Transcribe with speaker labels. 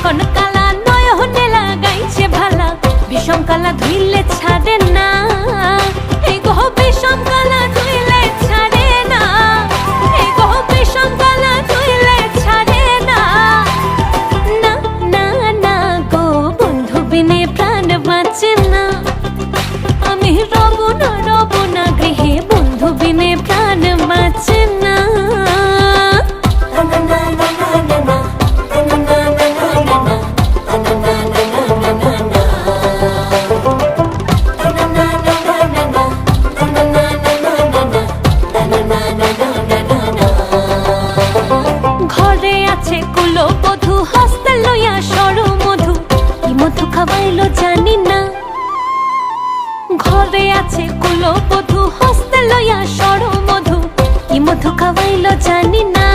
Speaker 1: চিকন কালা নয়নে লাগাইছে ভালা, বিষম কালা ধুইলে ছাড়ে না, এই গো বিষম কালা ধুইলে ছাড়ে না, এই গো বিষম কালা ধুইলে ছাড়ে না। না না না গো বন্ধু বিনে প্রাণ বাঁচে না, আমি রব না গৃহে বন্ধু বিনে প্রাণ বাঁচে না। ঘরে আছে কুলবধূ হস্তে লইয়া সরমধু, কি মধু খাওয়াইলো জানি না। ঘরে আছে কুলবধূ হস্তে লইয়া সরমধু, কি মধু খাওয়াইলো জানি না।